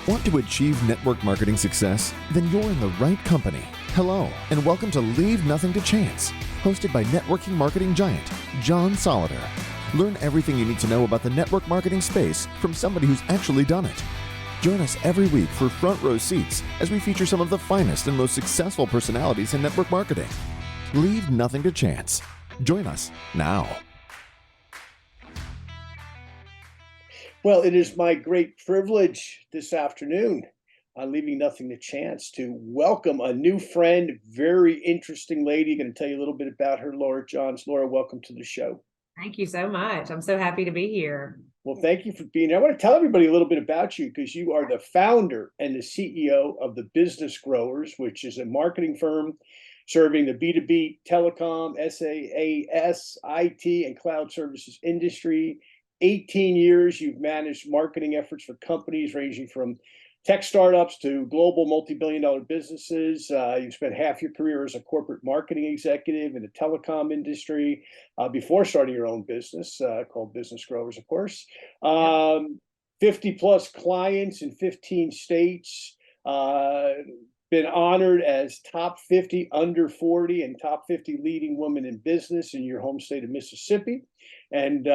Want to achieve network marketing success? Then you're in the right company. Hello, and welcome to Leave Nothing to Chance, hosted by networking marketing giant John Solider. Learn everything you need to know about the network marketing space from somebody who's actually done it. Join us every week for front row seats as we feature some of the finest and most successful personalities in network marketing. Leave nothing to chance. Join us now. Well, it is my great privilege this afternoon, leaving nothing to chance, to welcome a new friend, very interesting lady. Going to tell you a little bit about her, Laura Johns. Laura, welcome to the show. Thank you so much. I'm so happy to be here. Well, thank you for being here. I want to tell everybody a little bit about you because you are the founder and the CEO of the Business Growers, which is a marketing firm serving the B2B telecom, SaaS, IT, and cloud services industry. 18 years you've managed marketing efforts for companies ranging from tech startups to global multi-billion-dollar businesses. You've spent half your career as a corporate marketing executive in the telecom industry before starting your own business called Business Growers, of course. 50 plus clients in 15 states. Been honored as top 50 under 40 and top 50 leading women in business in your home state of Mississippi. And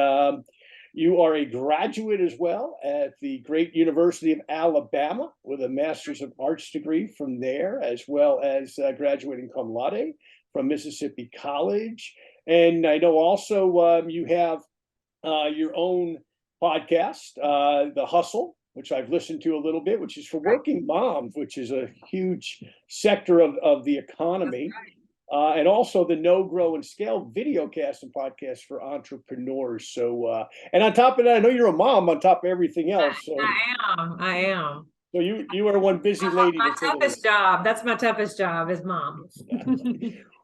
you are a graduate as well at the great University of Alabama with a Master's of Arts degree from there, as well as graduating cum laude from Mississippi College. And I know also you have your own podcast, The Hustle, which I've listened to a little bit, which is for working moms, which is a huge sector of the economy. And also the Know, Grow, and Scale videocast and podcast for entrepreneurs. So, and on top of that, I know you're a mom on top of everything else. So, I am. So you are one busy lady. My toughest job. That's my toughest job is mom.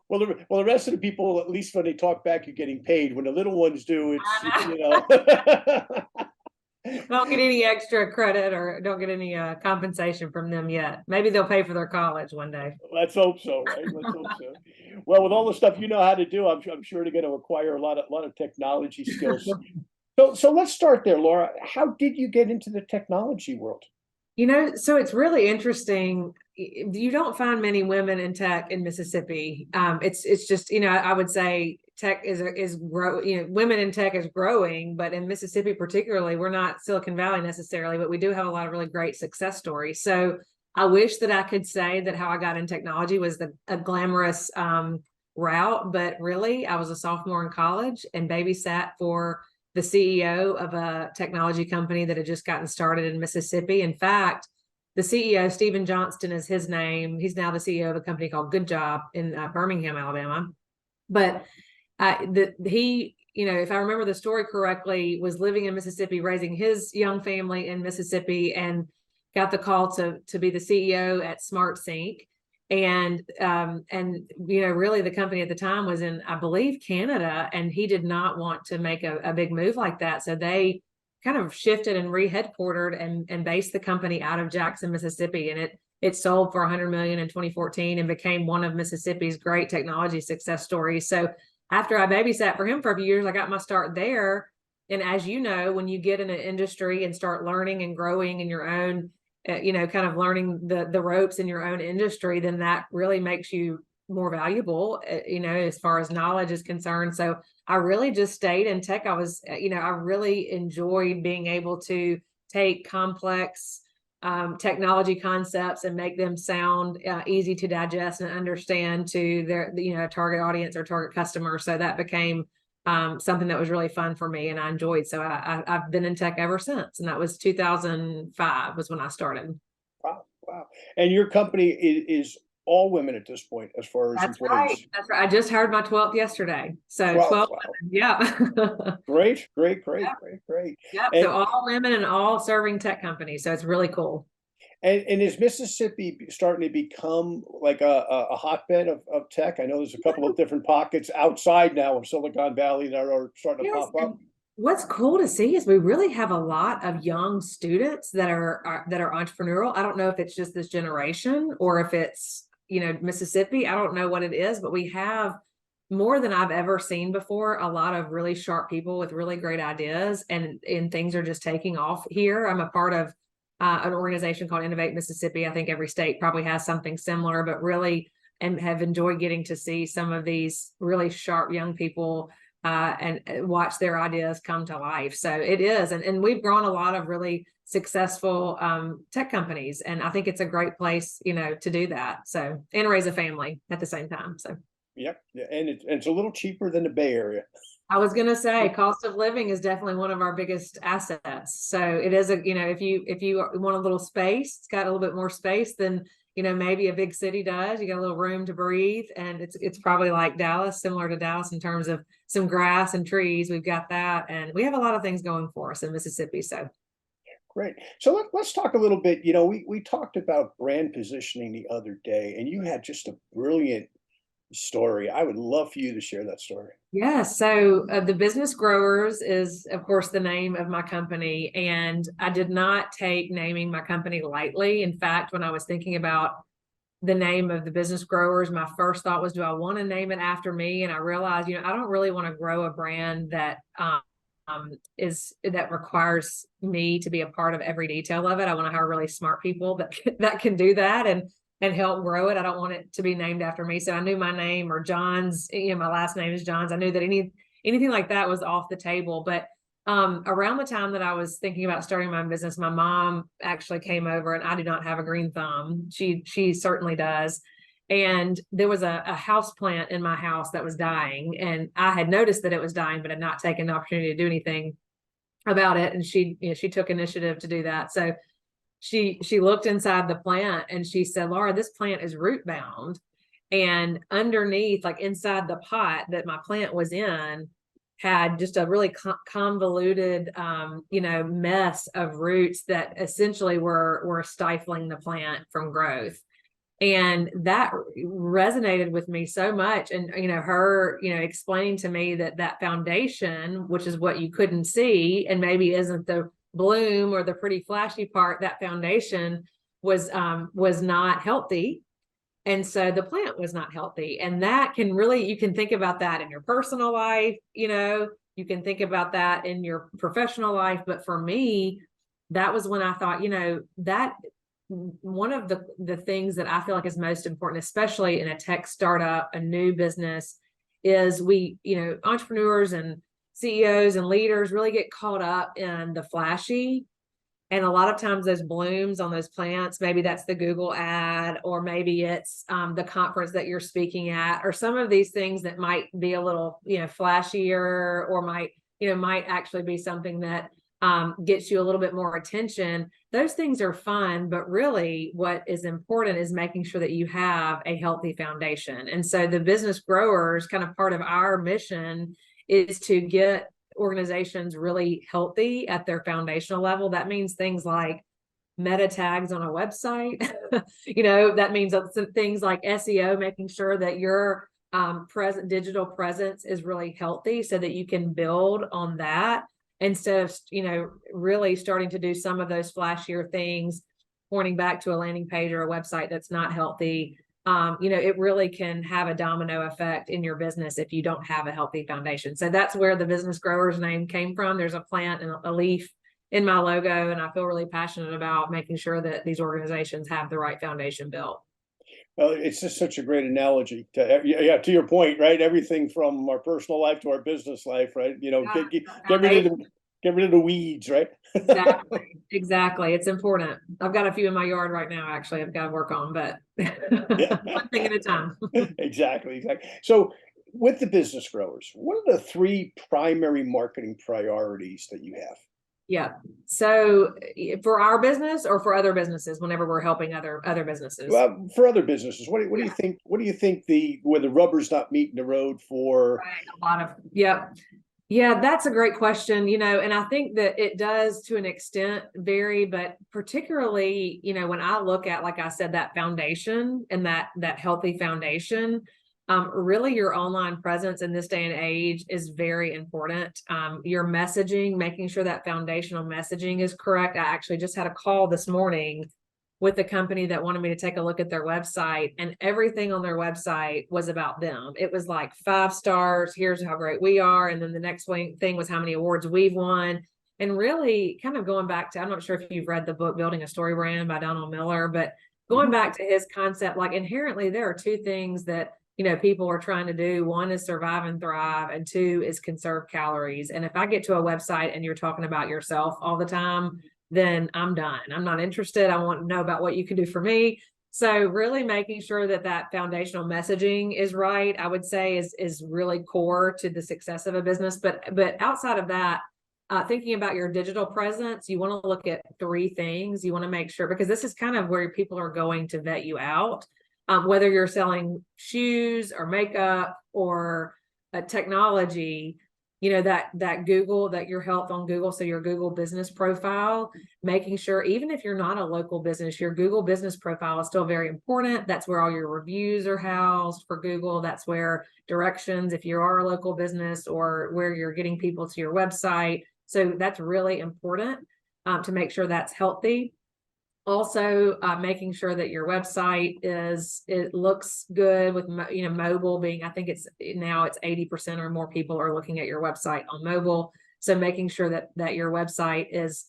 Well, the rest of the people, at least when they talk back, you're getting paid. When the little ones do, it's Don't get any extra credit or don't get any compensation from them yet. Maybe they'll pay for their college one day. Let's hope so, right? Let's hope so. Well, with all the stuff you know how to do, I'm sure they're going to acquire a lot of technology skills. So let's start there, Laura. How did you get into the technology world? So it's really interesting. You don't find many women in tech in Mississippi. It's just, I would say tech is women in tech is growing, but in Mississippi particularly, we're not Silicon Valley necessarily, but we do have a lot of really great success stories. So I wish that I could say that how I got in technology was a glamorous route, but really I was a sophomore in college and babysat for the CEO of a technology company that had just gotten started in Mississippi. In fact, the CEO, Stephen Johnston is his name. He's now the CEO of a company called Good Job in Birmingham, Alabama. But he, if I remember the story correctly, was living in Mississippi, raising his young family in Mississippi, and got the call to be the CEO at SmartSync. And really the company at the time was in, I believe, Canada, and he did not want to make a big move like that. So they kind of shifted and re-headquartered and based the company out of Jackson, Mississippi. And it sold for $100 million in 2014 and became one of Mississippi's great technology success stories. So after I babysat for him for a few years, I got my start there. And as you know, when you get in an industry and start learning and growing in your own kind of learning the ropes in your own industry, then that really makes you more valuable, as far as knowledge is concerned. So I really just stayed in tech. I really enjoyed being able to take complex technology concepts and make them sound easy to digest and understand to their, target audience or target customer. So that became something that was really fun for me and I enjoyed. So I've been in tech ever since. And that was 2005 was when I started. Wow. And your company is all women at this point, as far as That's employees. That's right. I just hired my 12th yesterday. So 12 wow. women. Yeah. Great. Yeah. So all women and all serving tech companies. So it's really cool. And is Mississippi starting to become like a hotbed of tech? I know there's a couple of different pockets outside now of Silicon Valley that are starting to pop up. What's cool to see is we really have a lot of young students that are entrepreneurial. I don't know if it's just this generation or if it's, Mississippi. I don't know what it is, but we have more than I've ever seen before. A lot of really sharp people with really great ideas and things are just taking off here. I'm a part of an organization called Innovate Mississippi. I think every state probably has something similar, but really and have enjoyed getting to see some of these really sharp young people and watch their ideas come to life. So it is, and we've grown a lot of really successful tech companies, and I think it's a great place, to do that. So, and raise a family at the same time. So, Yep, yeah, and it's a little cheaper than the Bay Area. I was going to say, cost of living is definitely one of our biggest assets. So it is if you want a little space, it's got a little bit more space than maybe a big city does. You got a little room to breathe, and it's probably like Dallas, similar to Dallas in terms of some grass and trees. We've got that, and we have a lot of things going for us in Mississippi. So Great. So let's talk a little bit. We talked about brand positioning the other day, and you had just a brilliant story. I would love for you to share that story. yeah, so the Business Growers is, of course, the name of my company, and I did not take naming my company lightly. In fact, when I was thinking about the name of the Business Growers, my first thought was, do I want to name it after me? And I realized, I don't really want to grow a brand that that requires me to be a part of every detail of it. I want to hire really smart people that can do that and help grow it. I don't want it to be named after me. So I knew my name, or John's, my last name is John's. I knew that anything like that was off the table. But around the time that I was thinking about starting my business, my mom actually came over, and I do not have a green thumb. She certainly does. And there was a house plant in my house that was dying, and I had noticed that it was dying, but had not taken the opportunity to do anything about it. And she took initiative to do that. So she looked inside the plant, and she said, Laura, this plant is root bound. And underneath, like inside the pot that my plant was in, had just a really convoluted, mess of roots that essentially were stifling the plant from growth. And that resonated with me so much. And, her, explaining to me that foundation, which is what you couldn't see, and maybe isn't the bloom or the pretty flashy part, that foundation was not healthy. And so the plant was not healthy. And that can really, you can think about that in your personal life, you can think about that in your professional life. But for me, that was when I thought, that one of the things that I feel like is most important, especially in a tech startup, a new business, is we, entrepreneurs and CEOs and leaders really get caught up in the flashy. And a lot of times those blooms on those plants, maybe that's the Google ad, or maybe it's the conference that you're speaking at, or some of these things that might be a little, flashier, or might actually be something that gets you a little bit more attention. Those things are fun, but really what is important is making sure that you have a healthy foundation. And so the Business Growers, kind of part of our mission, is to get organizations really healthy at their foundational level. That means things like meta tags on a website. That means things like SEO, making sure that your digital presence is really healthy so that you can build on that, instead of, really starting to do some of those flashier things, pointing back to a landing page or a website that's not healthy. It really can have a domino effect in your business if you don't have a healthy foundation. So that's where the Business Growers name came from. There's a plant and a leaf in my logo, and I feel really passionate about making sure that these organizations have the right foundation built. Well, it's just such a great analogy to your point, right? Everything from our personal life to our business life, right? Get rid of the weeds, right? Exactly. It's important. I've got a few in my yard right now, actually, I've got to work on, but one thing at a time. Exactly. So with the Business Growers, what are the 3 primary marketing priorities that you have? Yeah. So for our business, or for other businesses, whenever we're helping other businesses? Well, for other businesses, what do you think? What do you think where the rubber's not meeting the road for? Right, a lot of, yeah, that's a great question. And I think that it does to an extent vary, but particularly, when I look at, like I said, that foundation and that healthy foundation, really your online presence in this day and age is very important. Your messaging, making sure that foundational messaging is correct. I actually just had a call this morning with a company that wanted me to take a look at their website, and everything on their website was about them. It was like 5 stars, here's how great we are. And then the next thing was how many awards we've won. And really kind of going back to, I'm not sure if you've read the book Building a Story Brand by Donald Miller, but going back to his concept, like inherently there are two things that, people are trying to do. One is survive and thrive, and two is conserve calories. And if I get to a website and you're talking about yourself all the time, then I'm done. I'm not interested. I want to know about what you can do for me. So really making sure that that foundational messaging is right, I would say is really core to the success of a business. But outside of that, thinking about your digital presence, you want to look at three things. You want to make sure, because this is kind of where people are going to vet you out, whether you're selling shoes or makeup or technology, that Google, that your health on Google. So your Google business profile, making sure, even if you're not a local business, your Google business profile is still very important. That's where all your reviews are housed for Google. That's where directions, if you are a local business, or where you're getting people to your website. So that's really important to make sure that's healthy. Also, making sure that your website it looks good with, mobile being, I think it's 80% or more people are looking at your website on mobile. So making sure that your website is,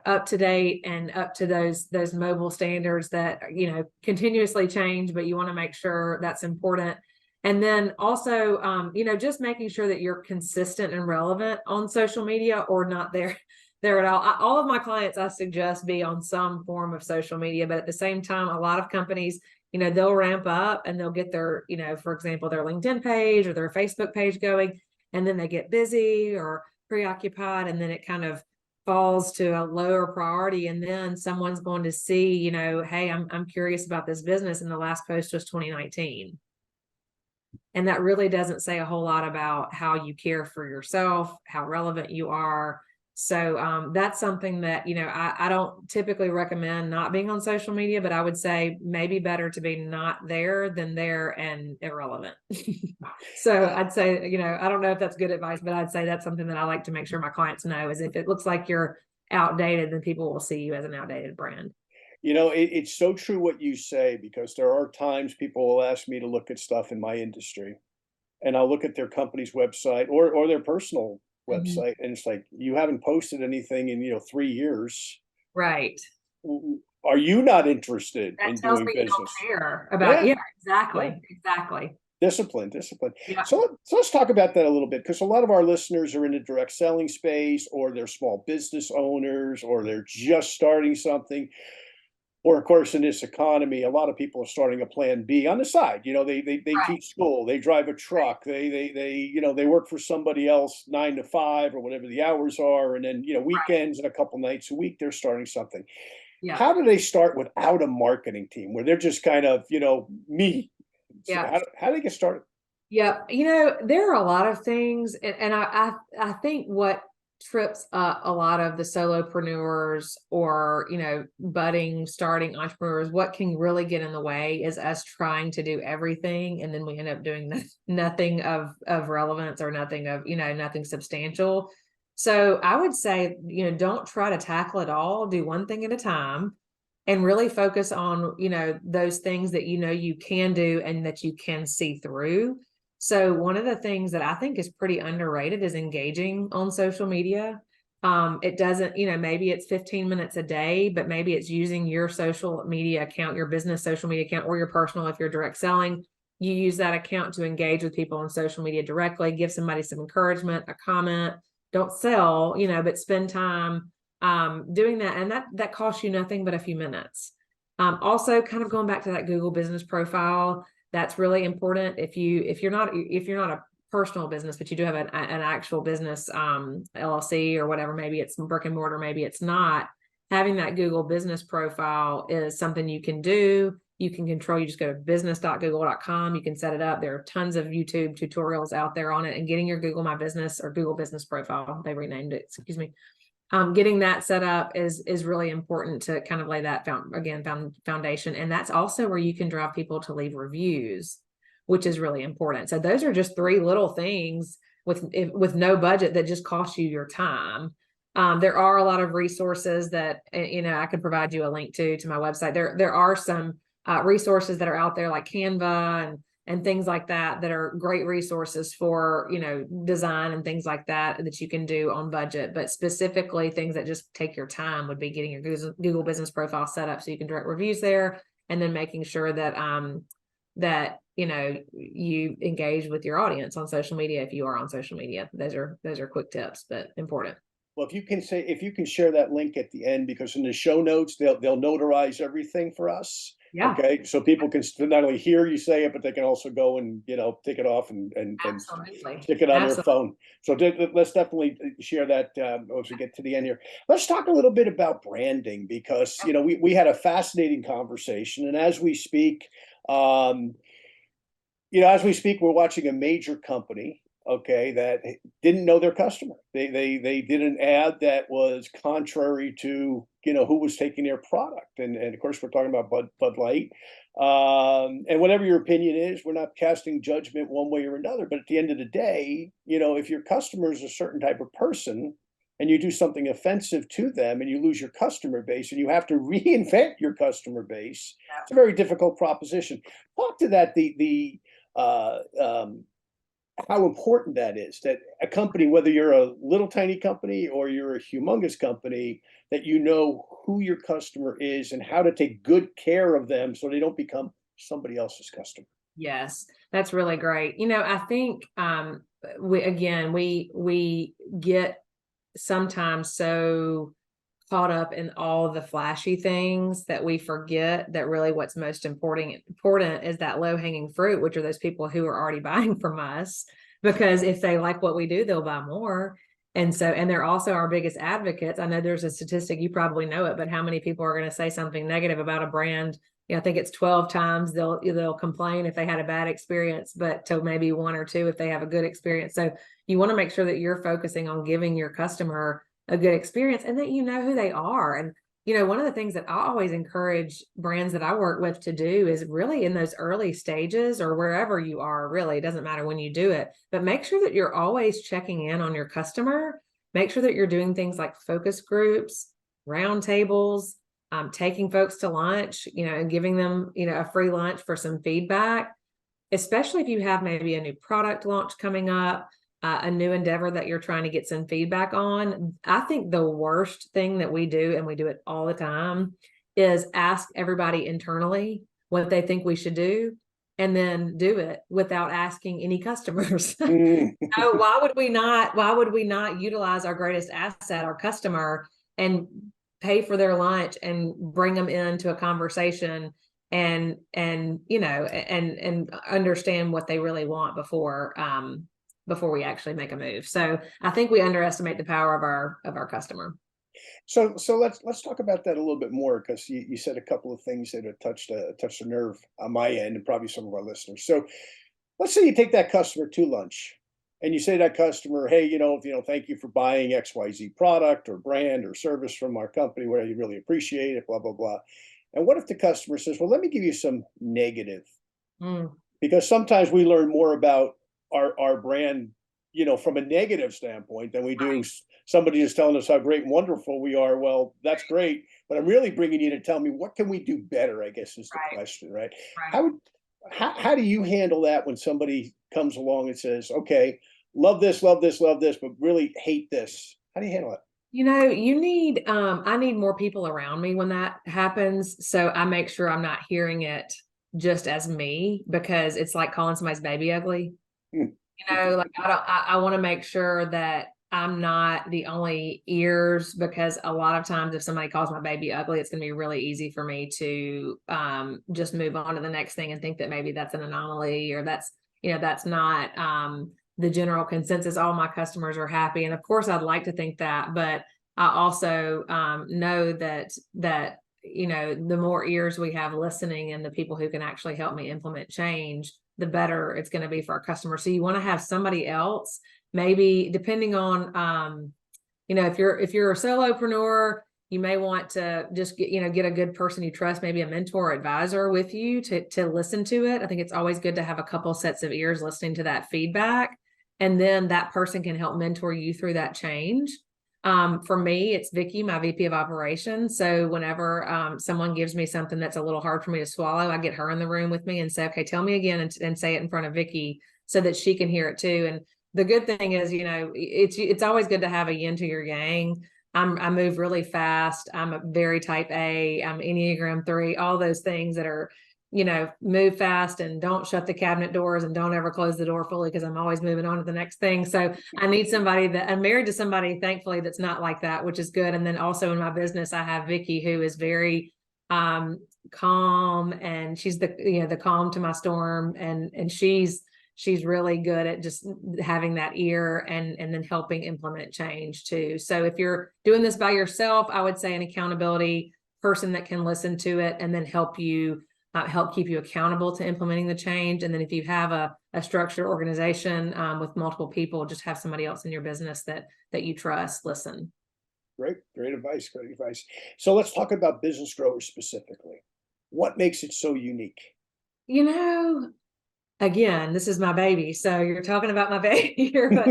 up to date and up to those mobile standards that, continuously change, but you want to make sure that's important. And then also, just making sure that you're consistent and relevant on social media, or not there at all. All of my clients, I suggest be on some form of social media, but at the same time, a lot of companies, they'll ramp up and they'll get their, for example, their LinkedIn page or their Facebook page going, and then they get busy or preoccupied, and then it kind of falls to a lower priority. And then someone's going to see, hey, I'm curious about this business, and the last post was 2019. And that really doesn't say a whole lot about how you care for yourself, how relevant you are. So that's something that, I don't typically recommend not being on social media, but I would say maybe better to be not there than there and irrelevant. So I'd say, I don't know if that's good advice, but I'd say that's something that I like to make sure my clients know, is if it looks like you're outdated, then people will see you as an outdated brand. It's so true what you say, because there are times people will ask me to look at stuff in my industry, and I'll look at their company's website or their personal website, and it's like, you haven't posted anything in 3 years. Right. Are you not interested That in tells doing me you business? don't care about, Yeah, exactly. yeah. Exactly. Discipline. Yeah. So let's talk about that a little bit, because a lot of our listeners are in the direct selling space, or they're small business owners, or they're just starting something. Or, of course, in this economy, a lot of people are starting a plan B on the side. They Right. teach school, they drive a truck, they work for somebody else 9 to 5 or whatever the hours are, and then Right. weekends and a couple nights a week they're starting something. Yeah. How do they start without a marketing team, where they're just kind of me? So Yeah. how do they get started? Yeah. There are a lot of things, and I think what trips up a lot of the solopreneurs, or, budding, starting entrepreneurs, what can really get in the way is us trying to do everything. And then we end up doing nothing of relevance, or nothing of, nothing substantial. So I would say, don't try to tackle it all. Do one thing at a time, and really focus on, those things that, you can do and that you can see through. So one of the things that I think is pretty underrated is engaging on social media. It doesn't, maybe it's 15 minutes a day, but maybe it's using your social media account, your business social media account, or your personal, if you're direct selling, you use that account to engage with people on social media directly, give somebody some encouragement, a comment. Don't sell, but spend time doing that. And that costs you nothing but a few minutes. Also kind of going back to that Google business profile, that's really important. If you're not a personal business, but you do have an actual business, LLC or whatever, maybe it's brick and mortar, maybe it's not, having that Google business profile is something you can do. You can control. You just go to business.google.com. You can set it up. There are tons of YouTube tutorials out there on it, and getting your Google My Business or Google business profile, they renamed it, excuse me. Getting that set up is really important to kind of lay that foundation. And that's also where you can drive people to leave reviews, which is really important. So those are just three little things with no budget that just cost you your time. There are a lot of resources that, I could provide you a link to my website. There are some resources that are out there, like Canva and things like that are great resources for, design and things like that you can do on budget. But specifically things that just take your time would be getting your Google business profile set up so you can direct reviews there, and then making sure that you engage with your audience on social media if you are on social media. Those are quick tips, but important. Well, if you can share that link at the end, because in the show notes, they'll notarize everything for us. Yeah. Okay. So people can not only hear you say it, but they can also go and, take it off and Absolutely. stick it on Absolutely. their phone. So let's definitely share that as we get to the end here. Let's talk a little bit about branding, because, we had a fascinating conversation. And as we speak, we're watching a major company, okay, that didn't know their customer. They did an ad that was contrary to, who was taking their product. And of course, we're talking about Bud Light. And whatever your opinion is, we're not casting judgment one way or another. But at the end of the day, if your customer is a certain type of person and you do something offensive to them and you lose your customer base and you have to reinvent your customer base, it's a very difficult proposition. Talk to that, how important that is, that a company, whether you're a little tiny company or you're a humongous company, that you know who your customer is and how to take good care of them so they don't become somebody else's customer. Yes, that's really great. I think we get sometimes so caught up in all the flashy things that we forget that really what's most important is that low-hanging fruit, which are those people who are already buying from us, because if they like what we do, they'll buy more. And they're also our biggest advocates. I know there's a statistic, you probably know it, but how many people are going to say something negative about a brand? I think it's 12 times they'll complain if they had a bad experience, but to maybe 1 or 2 if they have a good experience. So you want to make sure that you're focusing on giving your customer a good experience and that you know who they are. And one of the things that I always encourage brands that I work with to do is really in those early stages, or wherever you are, really, it doesn't matter when you do it, but make sure that you're always checking in on your customer. Make sure that you're doing things like focus groups, roundtables, taking folks to lunch, and giving them, a free lunch for some feedback, especially if you have maybe a new product launch coming up, a new endeavor that you're trying to get some feedback on. I think the worst thing that we do, and we do it all the time, is ask everybody internally what they think we should do and then do it without asking any customers. Why would we not utilize our greatest asset, our customer, and pay for their lunch and bring them into a conversation and understand what they really want before we actually make a move. So I think we underestimate the power of our customer. So let's talk about that a little bit more, because you said a couple of things that have touched a nerve on my end and probably some of our listeners. So let's say you take that customer to lunch and you say to that customer, hey, thank you for buying XYZ product or brand or service from our company, where you really appreciate it, blah, blah, blah. And what if the customer says, well, let me give you some negative? Because sometimes we learn more about our brand, from a negative standpoint than we do somebody is telling us how great and wonderful we are. Well, that's great, but I'm really bringing you to tell me, what can we do better, I guess is the question, right? How do you handle that when somebody comes along and says, okay, love this, but really hate this? How do you handle it? I need more people around me when that happens. So I make sure I'm not hearing it just as me, because it's like calling somebody's baby ugly. I want to make sure that I'm not the only ears, because a lot of times if somebody calls my baby ugly, it's going to be really easy for me to just move on to the next thing and think that maybe that's an anomaly, or that's not the general consensus. All my customers are happy. And of course I'd like to think that, but I also know that the more ears we have listening and the people who can actually help me implement change, the better it's going to be for our customers. So you want to have somebody else, maybe depending on, if you're a solopreneur, you may want to just get a good person you trust, maybe a mentor or advisor with you to listen to it. I think it's always good to have a couple sets of ears listening to that feedback. And then that person can help mentor you through that change. For me, it's Vicky, my VP of operations. So whenever someone gives me something that's a little hard for me to swallow, I get her in the room with me and say, okay, tell me again, and say it in front of Vicky so that she can hear it too. And the good thing is, it's always good to have a yin to your yang. I move really fast. I'm a very type A. I'm Enneagram 3, all those things that are, move fast and don't shut the cabinet doors and don't ever close the door fully, because I'm always moving on to the next thing. So I need somebody that I'm married to, somebody, thankfully, that's not like that, which is good. And then also in my business, I have Vicky, who is very calm, and she's the calm to my storm. And she's really good at just having that ear and then helping implement change too. So if you're doing this by yourself, I would say an accountability person that can listen to it and then help keep you accountable to implementing the change. And then if you have a structured organization with multiple people, just have somebody else in your business that you trust listen. Great advice. Great advice. So let's talk about business growers specifically. What makes it so unique? Again, this is my baby. So you're talking about my baby here, but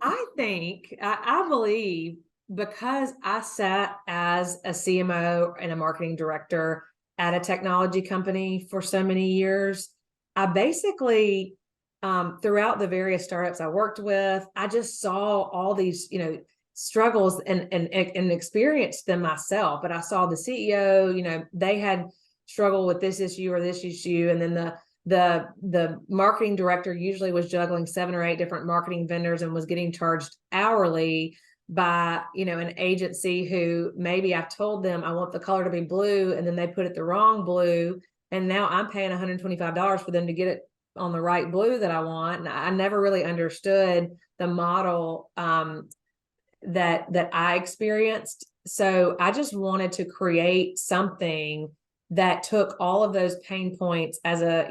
I believe, because I sat as a CMO and a marketing director at a technology company for so many years, I basically, throughout the various startups I worked with, I just saw all these, struggles and experienced them myself. But I saw the CEO, they had struggled with this issue or this issue. And then the marketing director usually was juggling 7 or 8 different marketing vendors and was getting charged hourly by an agency who maybe I've told them I want the color to be blue, and then they put it the wrong blue, and now I'm paying $125 for them to get it on the right blue that I want. And I never really understood the model that I experienced. So I just wanted to create something that took all of those pain points as a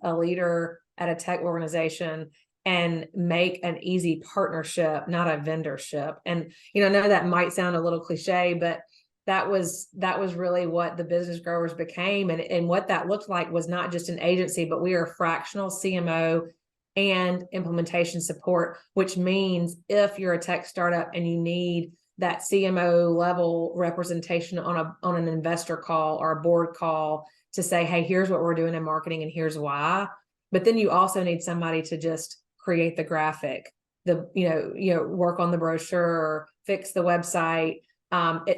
leader at a tech organization and make an easy partnership, not a vendorship. And, I know that might sound a little cliche, but that was really what the business growers became. And what that looked like was not just an agency, but we are a fractional CMO and implementation support, which means if you're a tech startup and you need that CMO level representation on an investor call or a board call to say, hey, here's what we're doing in marketing and here's why. But then you also need somebody to just create the graphic, work on the brochure, or fix the website.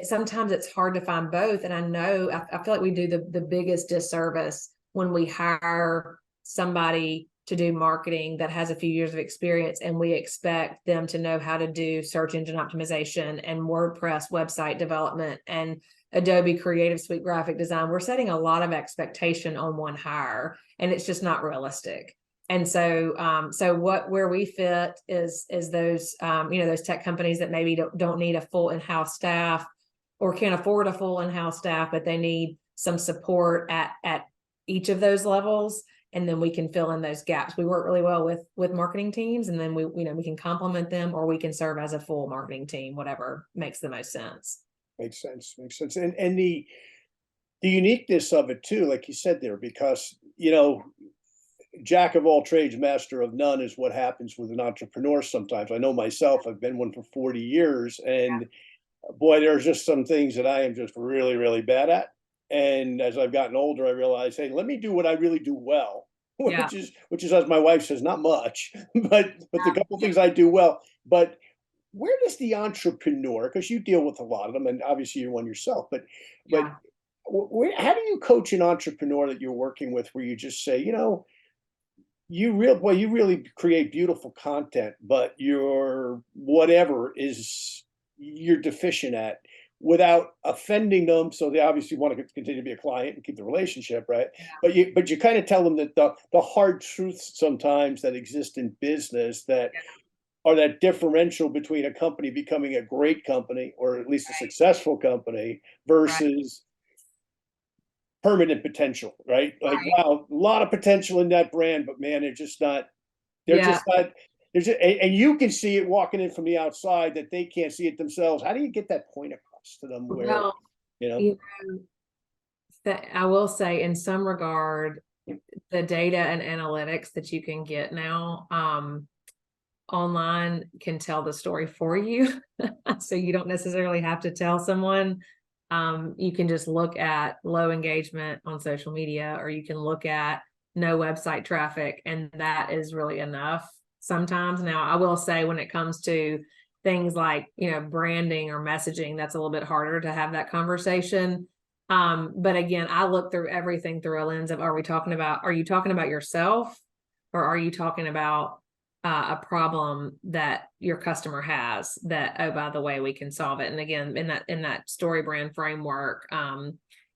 Sometimes it's hard to find both. And I feel like we do the biggest disservice when we hire somebody to do marketing that has a few years of experience and we expect them to know how to do search engine optimization and WordPress website development and Adobe Creative Suite graphic design. We're setting a lot of expectation on one hire, and it's just not realistic. And so, where we fit is those, those tech companies that maybe don't need a full in-house staff or can't afford a full in-house staff, but they need some support at each of those levels. And then we can fill in those gaps. We work really well with marketing teams, and then we can complement them, or we can serve as a full marketing team, whatever makes the most sense. Makes sense. And the uniqueness of it too, like you said there, because, jack of all trades, master of none is what happens with an entrepreneur sometimes. I know myself, I've been one for 40 years, and boy, there's just some things that I am just really, really bad at. And as I've gotten older, I realized, hey, let me do what I really do well, which is, as my wife says, not much, but the couple things I do well. But where does the entrepreneur, because you deal with a lot of them, and obviously you're one yourself, but how do you coach an entrepreneur that you're working with, where you just say, you really create beautiful content, but your whatever is you're deficient at, without offending them, so they obviously want to continue to be a client and keep the relationship, right? Yeah. But you kind of tell them that the hard truths sometimes that exist in business that are that differential between a company becoming a great company, or at least a successful company, versus permanent potential, right? Like, wow, a lot of potential in that brand, but man, they're just not. And you can see it walking in from the outside that they can't see it themselves. How do you get that point across to them? Where, that I will say, in some regard, the data and analytics that you can get now online can tell the story for you. So you don't necessarily have to tell someone. You can just look at low engagement on social media, or you can look at no website traffic, and that is really enough sometimes. Now, I will say when it comes to things like, branding or messaging, that's a little bit harder to have that conversation. But again, I look through everything through a lens of, are you talking about yourself, or are you talking about a problem that your customer has that, oh, by the way, we can solve it. And again, in that story brand framework,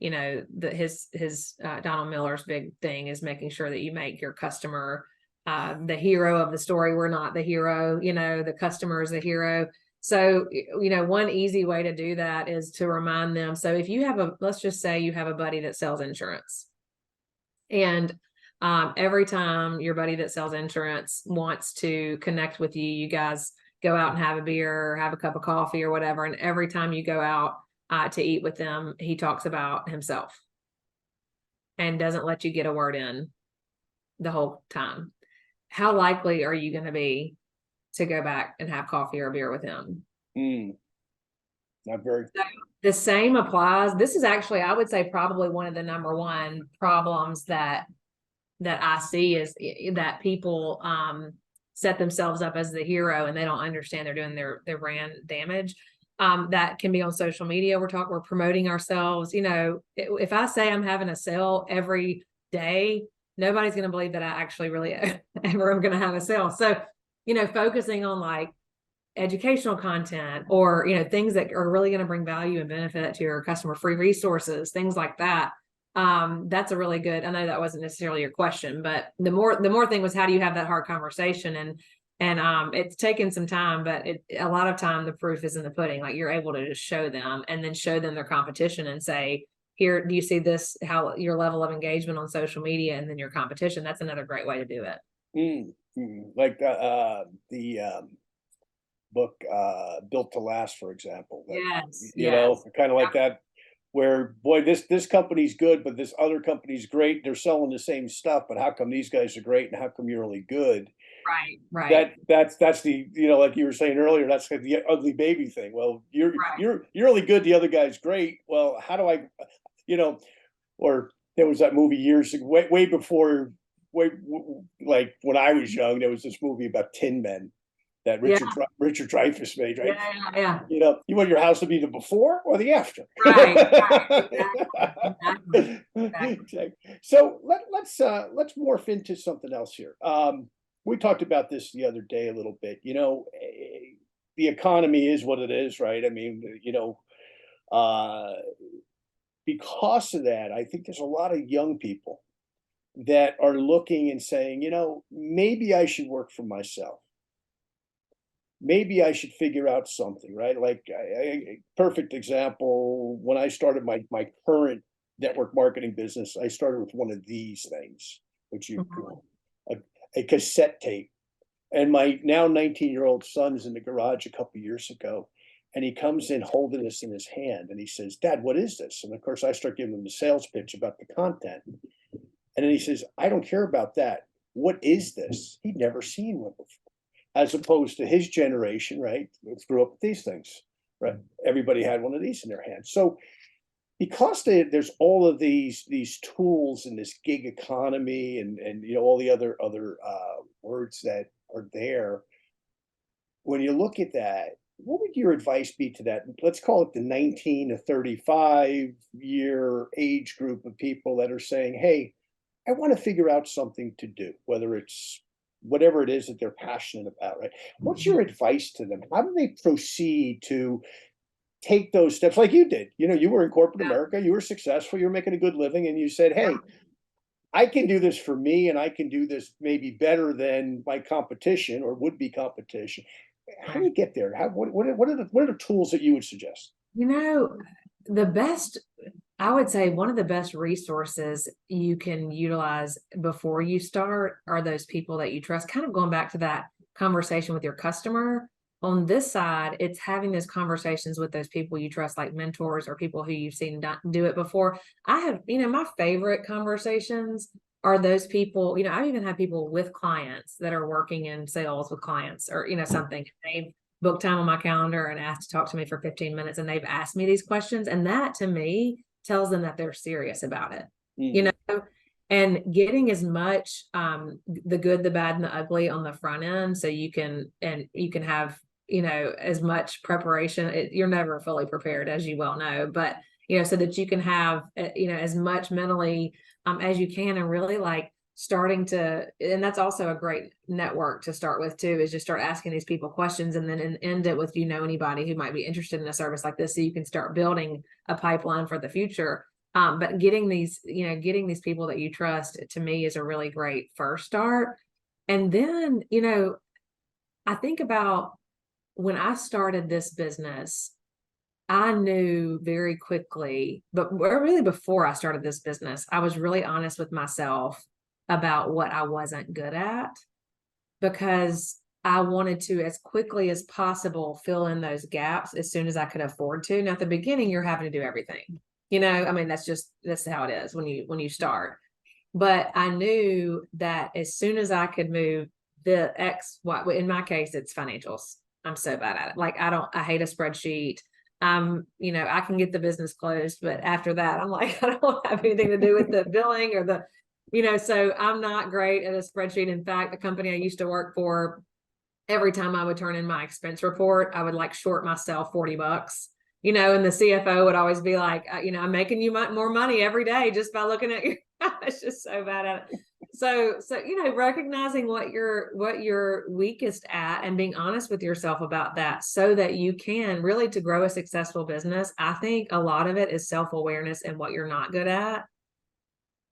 his Donald Miller's big thing is making sure that you make your customer the hero of the story. We're not the hero, the customer is the hero. So, one easy way to do that is to remind them. So if you have let's just say you have a buddy that sells insurance, and every time your buddy that sells insurance wants to connect with you, you guys go out and have a beer or have a cup of coffee or whatever. And every time you go out to eat with them, he talks about himself and doesn't let you get a word in the whole time. How likely are you going to be to go back and have coffee or beer with him? Not very. So the same applies. This is actually, I would say, probably one of the number one problems that I see is that people set themselves up as the hero, and they don't understand they're doing their brand damage. That can be on social media. We're promoting ourselves. If I say I'm having a sale every day, nobody's going to believe that I actually really ever am going to have a sale. So, focusing on like educational content, or, things that are really going to bring value and benefit to your customer, free resources, things like that. That's a really good, I know that wasn't necessarily your question, but the more thing was, how do you have that hard conversation? And it's taken some time, but a lot of time the proof is in the pudding. Like, you're able to just show them, and then show them their competition and say, here, do you see this, how your level of engagement on social media, and then your competition. That's another great way to do it. Like the book Built to Last, for example. Yes. Kind of like that, where, boy, this company's good, but this other company's great. They're selling the same stuff, but how come these guys are great and how come you're really good? Right. That's the, like you were saying earlier, that's the ugly baby thing. Well, you're really good, the other guy's great. Well, how do I, or there was that movie years ago, way before, like when I was young, there was this movie about Tin Men that Richard Dreyfuss made, right? Yeah. You want your house to be the before or the after? Right. Exactly. So let's morph into something else here. We talked about this the other day a little bit. The economy is what it is, right? I mean, because of that, I think there's a lot of young people that are looking and saying, maybe I should work for myself. Maybe I should figure out something, right? Like, perfect example, when I started my current network marketing business, I started with one of these things, which a cassette tape. And my now 19-year-old son's in the garage a couple of years ago, and he comes in holding this in his hand, and he says, "Dad, what is this?" And of course, I start giving him the sales pitch about the content. And then he says, "I don't care about that. What is this?" He'd never seen one before. As opposed to his generation, right? Grew up with these things, right? Everybody had one of these in their hands. So because there's all of these tools in this gig economy and all the other words that are there, when you look at that, what would your advice be to that? Let's call it the 19 to 35 year age group of people that are saying, "Hey, I want to figure out something to do," whether it's whatever it is that they're passionate about, right? What's your advice to them? How do they proceed to take those steps like you did? You were in corporate America, you were successful, you were making a good living, and you said, "Hey, I can do this for me, and I can do this maybe better than my competition or would-be competition." How do you get there? What are the tools that you would suggest? The best, I would say one of the best resources you can utilize before you start are those people that you trust. Kind of going back to that conversation with your customer. On this side, it's having those conversations with those people you trust, like mentors or people who you've seen do it before. I have, my favorite conversations are those people, I've even had people with clients that are working in sales with clients or, something. They've booked time on my calendar and asked to talk to me for 15 minutes and they've asked me these questions. And that to me tells them that they're serious about it, and getting as much the good, the bad, and the ugly on the front end. So you can have, as much preparation. You're never fully prepared, as you well know, but, so that you can have, as much mentally as you can, and really like starting to, and that's also a great network to start with too, is just start asking these people questions and then end it with, anybody who might be interested in a service like this, so you can start building a pipeline for the future. But getting these people that you trust, to me, is a really great first start. And then, I think about when I started this business, I knew very quickly, but really before I started this business, I was really honest with myself about what I wasn't good at, because I wanted to, as quickly as possible, fill in those gaps as soon as I could afford to. Now, at the beginning, you're having to do everything. I mean, that's how it is when you start. But I knew that as soon as I could move the in my case, it's financials. I'm so bad at it. Like, I hate a spreadsheet. I can get the business closed, but after that, I'm like, I don't have anything to do with the billing or so I'm not great at a spreadsheet. In fact, the company I used to work for, every time I would turn in my expense report, I would like short myself $40, and the CFO would always be like, I'm making you more money every day just by looking at your, it's just so bad at it. So, recognizing what you're weakest at and being honest with yourself about that, so that you can really, to grow a successful business. I think a lot of it is self-awareness and what you're not good at.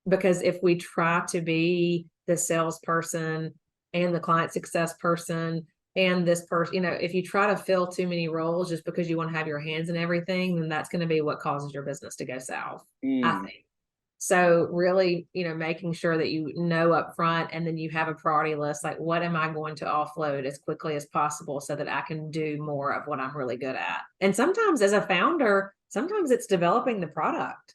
Because if we try to be the salesperson and the client success person and this person, if you try to fill too many roles just because you want to have your hands in everything, then that's going to be what causes your business to go south, I think. So really, making sure that you know up front, and then you have a priority list, like, what am I going to offload as quickly as possible so that I can do more of what I'm really good at? And sometimes as a founder, sometimes it's developing the product.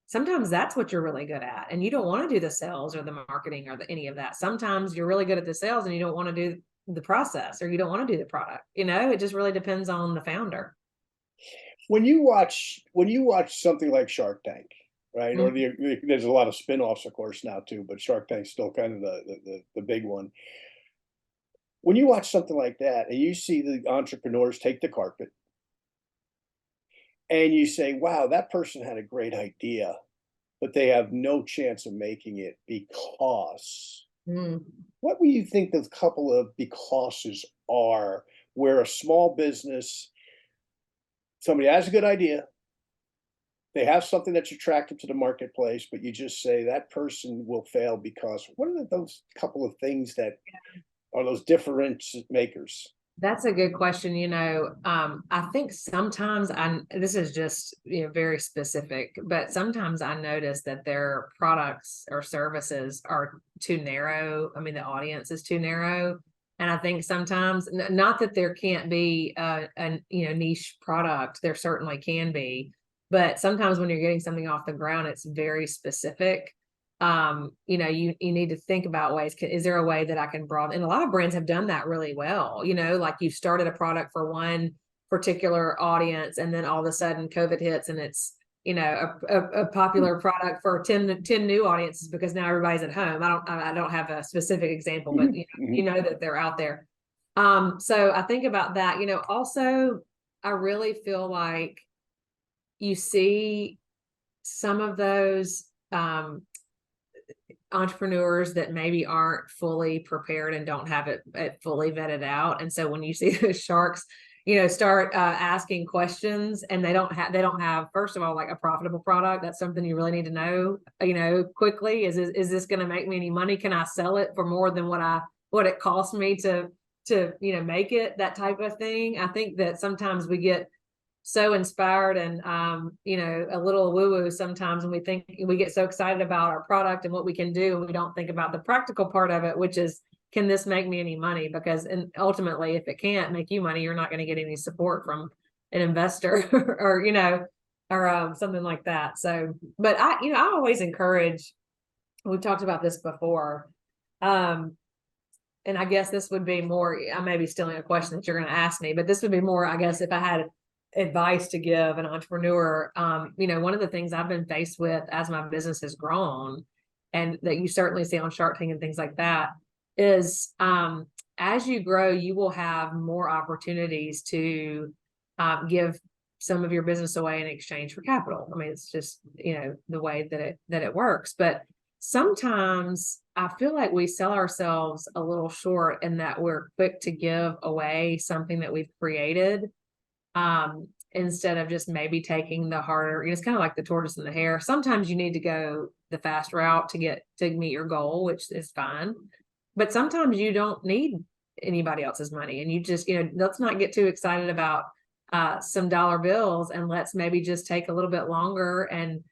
Sometimes that's what you're really good at, and you don't want to do the sales or the marketing or any of that. Sometimes you're really good at the sales and you don't want to do the process, or you don't want to do the product. It just really depends on the founder. When you watch something like Shark Tank, right? Or there's a lot of spin-offs, of course, now too, but Shark Tank's still kind of the big one. When you watch something like that and you see the entrepreneurs take the carpet, and you say, wow, that person had a great idea, but they have no chance of making it because, what do you think the couple of becauses are, where a small business, somebody has a good idea, they have something that's attractive to the marketplace, but you just say that person will fail because, what are those couple of things that are those difference makers? That's a good question. I think sometimes this is just, very specific, but sometimes I notice that their products or services are too narrow. I mean, the audience is too narrow. And I think sometimes, not that there can't be a niche product, there certainly can be, but sometimes when you're getting something off the ground, it's very specific. You need to think about ways. Is there a way that I can broaden? And a lot of brands have done that really well. Like, you started a product for one particular audience, and then all of a sudden COVID hits and it's, a popular product for 10 new audiences because now everybody's at home. I don't have a specific example, but that they're out there. So I think about that. Also, I really feel like you see some of those entrepreneurs that maybe aren't fully prepared and don't have it fully vetted out. And so when you see those sharks, start asking questions, and they don't have, first of all, like a profitable product, that's something you really need to know, quickly. Is this going to make me any money? Can I sell it for more than what it costs me to make it, that type of thing? I think that sometimes we get so inspired and, a little woo-woo sometimes, when we think we get so excited about our product and what we can do, and we don't think about the practical part of it, which is, can this make me any money? Because, and ultimately, if it can't make you money, you're not going to get any support from an investor or something like that. So, but I always encourage we've talked about this before. And I guess this would be more, I may be stealing a question that you're going to ask me, but this would be more, I guess, if I had advice to give an entrepreneur. One of the things I've been faced with as my business has grown, and that you certainly see on Shark Tank and things like that, is as you grow, you will have more opportunities to give some of your business away in exchange for capital. I mean, it's just, the way that it works. But sometimes I feel like we sell ourselves a little short in that we're quick to give away something that we've created, instead of just maybe taking the harder, it's kind of like the tortoise and the hare. Sometimes you need to go the fast route to meet your goal, which is fine. But sometimes you don't need anybody else's money, and you just, let's not get too excited about some dollar bills, and let's maybe just take a little bit longer and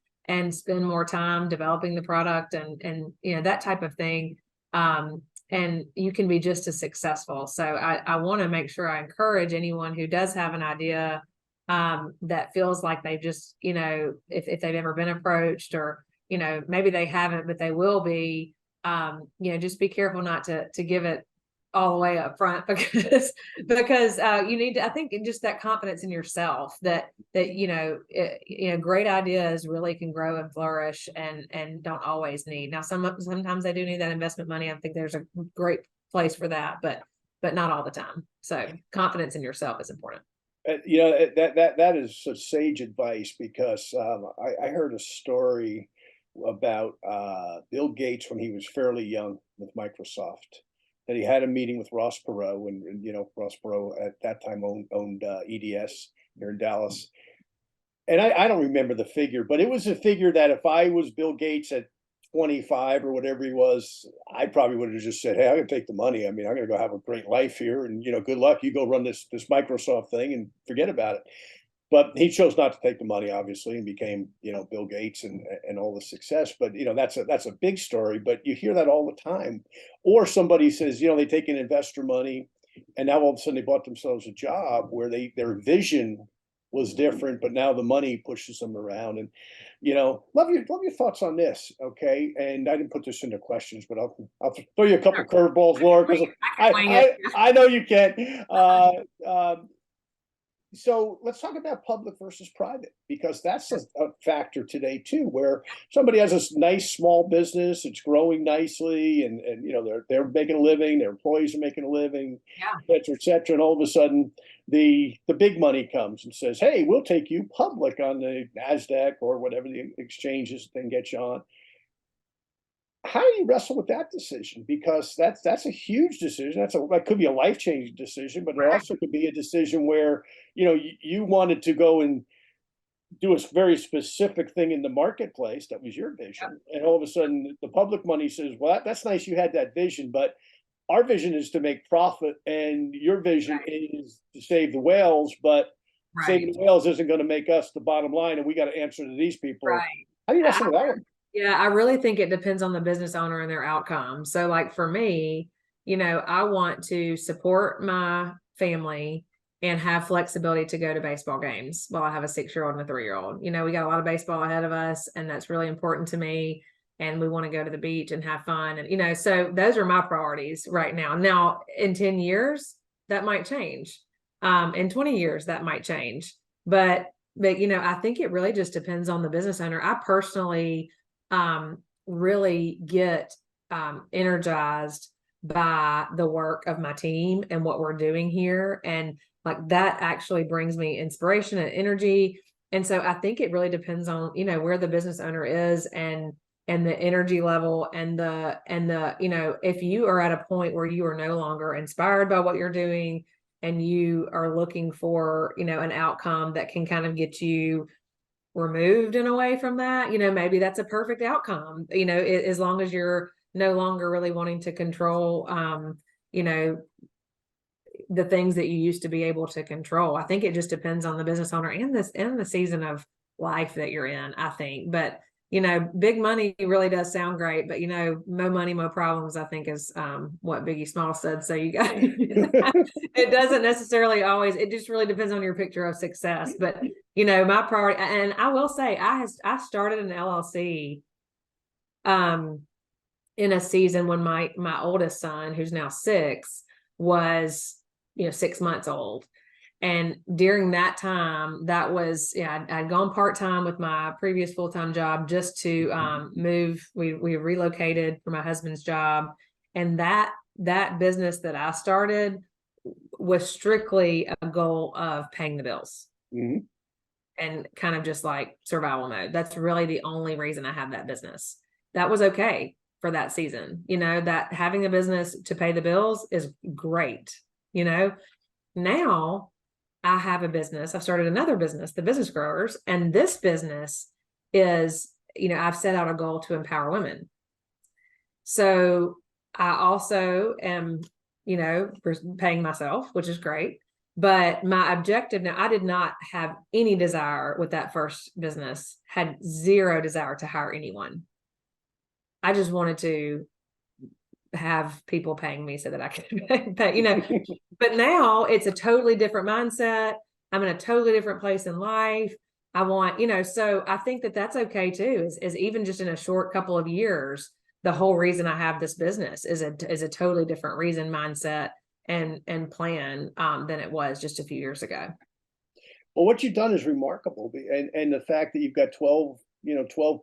spend more time developing the product and that type of thing. And you can be just as successful. So I want to make sure I encourage anyone who does have an idea that feels like they've just, if they've ever been approached, or, maybe they haven't, but they will be, just be careful not to give it all the way up front, because you need to, I think, just that confidence in yourself that great ideas really can grow and flourish, and don't always need. Now sometimes they do need that investment money. I think there's a great place for that, but not all the time. So confidence in yourself is important. That is such sage advice, because I heard a story about Bill Gates when he was fairly young with Microsoft, that he had a meeting with Ross Perot, and Ross Perot at that time owned EDS here in Dallas. And I don't remember the figure, but it was a figure that if I was Bill Gates at 25 or whatever he was, I probably would have just said, "Hey, I'm gonna take the money. I mean, I'm gonna go have a great life here, and good luck. You go run this Microsoft thing and forget about it." But he chose not to take the money, obviously, and became, Bill Gates and all the success. But that's a big story. But you hear that all the time. Or somebody says, they take in investor money, and now all of a sudden they bought themselves a job where their vision was different, but now the money pushes them around. And love your thoughts on this, okay? And I didn't put this into questions, but I'll throw you a couple curveballs, Laura, because I know you can. So let's talk about public versus private, because that's a factor today too, where somebody has this nice small business, it's growing nicely, and they're making a living, their employees are making a living, et cetera, and all of a sudden the big money comes and says, "Hey, we'll take you public on the NASDAQ or whatever the exchanges then get you on." How do you wrestle with that decision? Because that's a huge decision. That could be a life-changing decision, but it also could be a decision where you wanted to go and do a very specific thing in the marketplace that was your vision, and all of a sudden the public money says, "Well, that's nice, you had that vision, but our vision is to make profit, and your vision is to save the whales, but saving the whales isn't going to make us the bottom line, and we got to answer to these people." How do you wrestle with that one? Yeah, I really think it depends on the business owner and their outcome. So like for me, I want to support my family and have flexibility to go to baseball games while I have a 6-year-old and a 3-year-old. We got a lot of baseball ahead of us, and that's really important to me. And we want to go to the beach and have fun. And, so those are my priorities right now. Now, in 10 years, that might change. In 20 years, that might change. But I think it really just depends on the business owner. I personally really get energized by the work of my team and what we're doing here. And like that actually brings me inspiration and energy. And so I think it really depends on, where the business owner is and the energy level and the, if you are at a point where you are no longer inspired by what you're doing and you are looking for, an outcome that can kind of get you removed in a way from that, maybe that's a perfect outcome, as long as you're no longer really wanting to control, the things that you used to be able to control. I think it just depends on the business owner and the season of life that you're in, I think. But big money really does sound great, but more money, more problems, I think is what Biggie Smalls said. So you got it doesn't necessarily always, it just really depends on your picture of success. But my priority, and I will say I started an LLC in a season when my oldest son, who's now 6, was 6 months old. And during that time, that was, I'd gone part-time with my previous full-time job just to move. We relocated for my husband's job. And that business that I started was strictly a goal of paying the bills. Mm-hmm. And kind of just like survival mode. That's really the only reason I have that business. That was okay for that season. That having a business to pay the bills is great. Now I have a business. I've started another business, the Business Growers. And this business is, I've set out a goal to empower women. So I also am, paying myself, which is great. But my objective now, I did not have any desire with that first business, had zero desire to hire anyone. I just wanted to have people paying me so that I could pay, but now it's a totally different mindset. I'm in a totally different place in life. I want, so I think that that's okay too, is even just in a short couple of years, the whole reason I have this business is a totally different reason, mindset, and plan than it was just a few years ago. Well, what you've done is remarkable, and the fact that you've got 12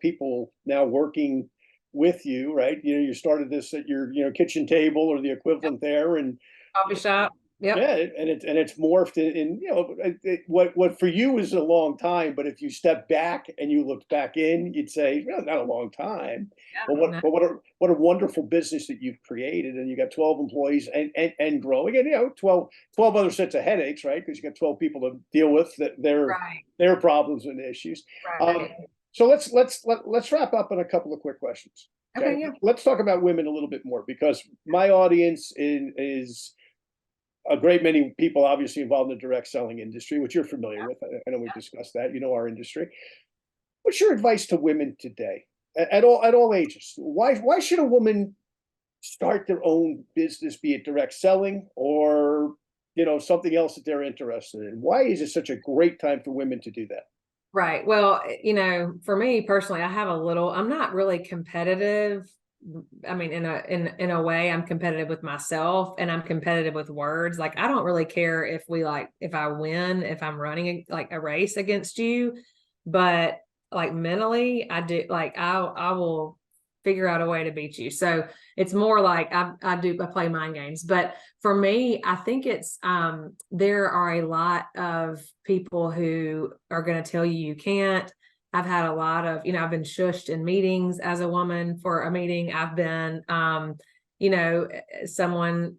people now working with you, right? You started this at your kitchen table or the equivalent there, and coffee shop. Yep. Yeah, and it's morphed in what for you is a long time, but if you step back and you looked back in, you'd say, well, not a long time. Yeah, But what a wonderful business that you've created, and you got 12 employees and growing, and 12 other sets of headaches, right? Because you got 12 people to deal with their problems and issues. Right. So let's wrap up on a couple of quick questions. Okay, yeah. Let's talk about women a little bit more, because my audience is a great many people obviously involved in the direct selling industry, which you're familiar with. I know we've discussed that. Our industry. What's your advice to women today at all ages? Why should a woman start their own business, be it direct selling or something else that they're interested in? Why is it such a great time for women to do that? Right. Well, for me personally, I'm not really competitive. I mean, in a way, I'm competitive with myself, and I'm competitive with words. Like, I don't really care if I win, if I'm running a race against you, but like mentally, I do, I will figure out a way to beat you. So it's more like I play mind games. But for me, I think it's there are a lot of people who are going to tell you can't. I've had a lot of, I've been shushed in meetings as a woman for a meeting. I've been, I've been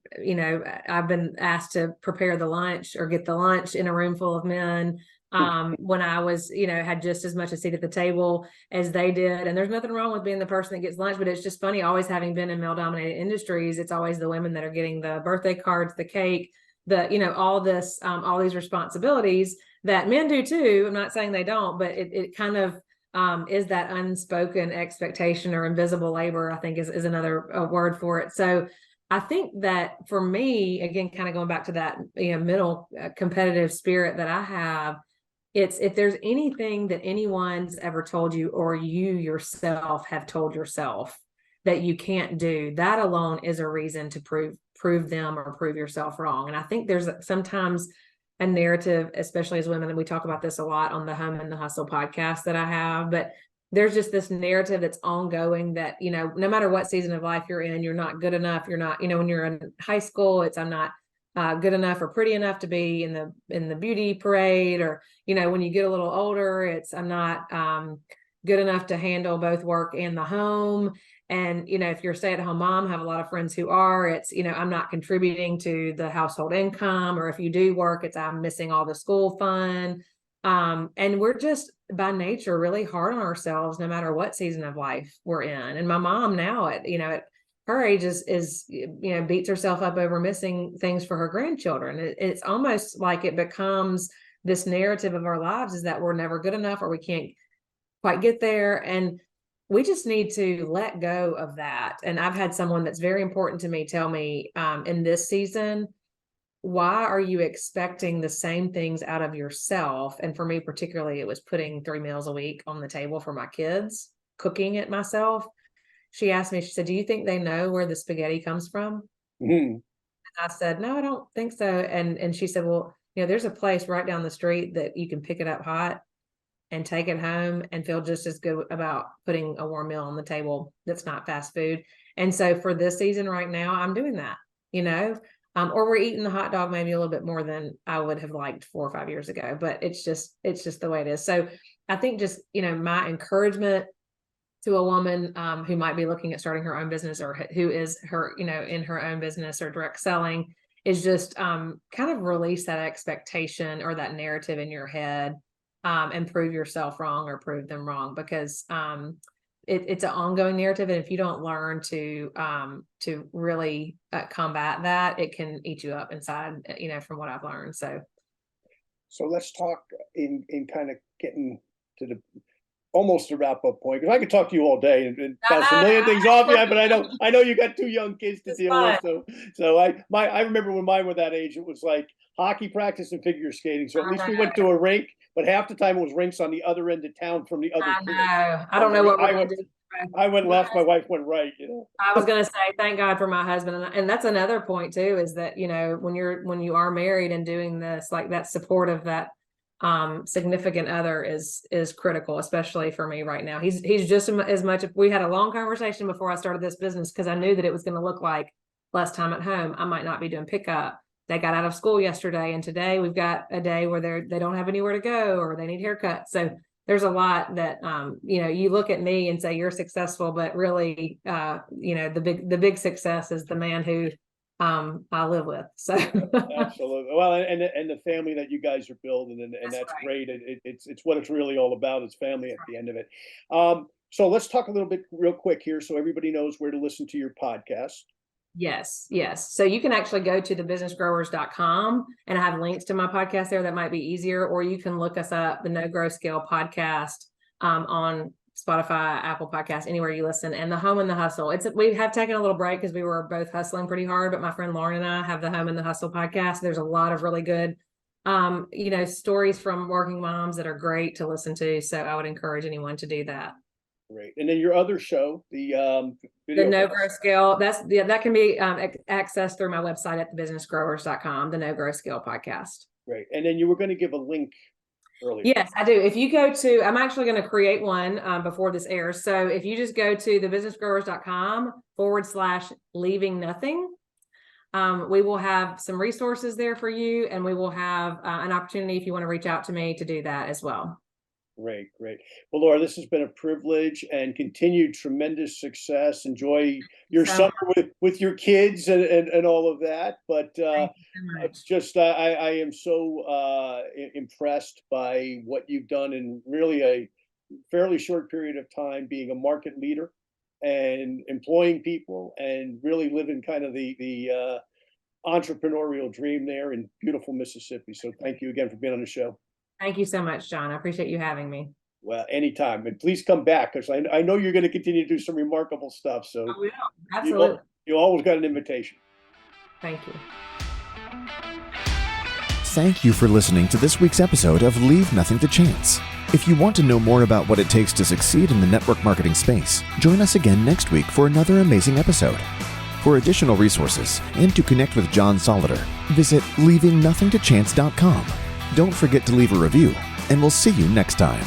asked to prepare the lunch or get the lunch in a room full of men. When I was, had just as much a seat at the table as they did. And there's nothing wrong with being the person that gets lunch, but it's just funny, always having been in male dominated industries, it's always the women that are getting the birthday cards, the cake, all these responsibilities that men do too. I'm not saying they don't, but it kind of is that unspoken expectation, or invisible labor, I think is another word for it. So I think that for me, again, kind of going back to that middle competitive spirit that I have, it's, if there's anything that anyone's ever told you, or you yourself have told yourself that you can't do, that alone is a reason to prove them or prove yourself wrong. And I think there's sometimes a narrative, especially as women, and we talk about this a lot on the Home and the Hustle podcast that I have, but there's just this narrative that's ongoing that, no matter what season of life you're in, you're not good enough. You're not, when you're in high school, it's, I'm not good enough or pretty enough to be in the beauty parade, or, when you get a little older, it's, I'm not good enough to handle both work and the home. And, if you're a stay-at-home mom, I have a lot of friends who are, it's, I'm not contributing to the household income, or if you do work, it's, I'm missing all the school fun. And we're just by nature really hard on ourselves, no matter what season of life we're in. And my mom now at her age is beats herself up over missing things for her grandchildren. It's almost like it becomes this narrative of our lives, is that we're never good enough, or we can't quite get there. And we just need to let go of that. And I've had someone that's very important to me tell me in this season, why are you expecting the same things out of yourself? And for me, particularly, it was putting 3 meals a week on the table for my kids, cooking it myself. she asked me, she said, "Do you think they know where the spaghetti comes from?" Mhm. I said, "No, I don't think so." And she said, "Well, there's a place right down the street that you can pick it up hot and take it home and feel just as good about putting a warm meal on the table that's not fast food." And so for this season right now, I'm doing that, or we're eating the hot dog maybe a little bit more than I would have liked 4 or 5 years ago, but it's just the way it is. So I think just, my encouragement to a woman who might be looking at starting her own business, or who is her, in her own business or direct selling, is just kind of release that expectation or that narrative in your head, and prove yourself wrong or prove them wrong, because it's an ongoing narrative. And if you don't learn to really combat that, it can eat you up inside, from what I've learned. So let's talk in kind of getting to the almost a wrap up point, because I could talk to you all day and bounce a million things off you, but I know you got 2 young kids to deal with. So I remember when mine were that age, it was like hockey practice and figure skating. So at least we went to a rink, but half the time it was rinks on the other end of town from the other kids. I don't know what we're going to do. I went left, my wife went right. I was going to say, thank God for my husband. And that's another point too, is that, when you are married and doing this, like, that support of that significant other is critical, especially for me right now. He's just as much. We had a long conversation before I started this business, because I knew that it was going to look like less time at home. I might not be doing pickup. They got out of school yesterday, and today we've got a day where they don't have anywhere to go, or they need haircuts. So there's a lot that you look at me and say you're successful, but really the big success is the man who I live with. So absolutely. Well, and the family that you guys are building, and that's right. Great. It's what it's really all about. It's family at the end of it. So let's talk a little bit real quick here, so everybody knows where to listen to your podcast. Yes. So you can actually go to thebusinessgrowers.com, and I have links to my podcast there. That might be easier, or you can look us up, the No Grow Scale podcast, on Spotify, Apple Podcasts, anywhere you listen. And the Home and the Hustle. We have taken a little break because we were both hustling pretty hard, but my friend Lauren and I have the Home and the Hustle podcast. There's a lot of really good, stories from working moms that are great to listen to. So I would encourage anyone to do that. Great. And then your other show, the No Grow Scale, that can be accessed through my website at thebusinessgrowers.com, the No Grow Scale podcast. Great. And then you were going to give a link earlier. Yes, I do. If you go to, I'm actually going to create one before this airs. So if you just go to thebusinessgrowers.com/leaving nothing, we will have some resources there for you, and we will have an opportunity, if you want to reach out to me, to do that as well. Great. Well, Laura, this has been a privilege, and continued tremendous success. Enjoy your summer with your kids and all of that. But it's just, I am so impressed by what you've done in really a fairly short period of time, being a market leader and employing people, and really living kind of the entrepreneurial dream there in beautiful Mississippi. So thank you again for being on the show. Thank you so much, John. I appreciate you having me. Well, anytime. And please come back, because I know you're going to continue to do some remarkable stuff. So I will. Absolutely. You always got an invitation. Thank you. Thank you for listening to this week's episode of Leave Nothing to Chance. If you want to know more about what it takes to succeed in the network marketing space, join us again next week for another amazing episode. For additional resources and to connect with John Solider, visit leavingnothingtochance.com. Don't forget to leave a review, and we'll see you next time.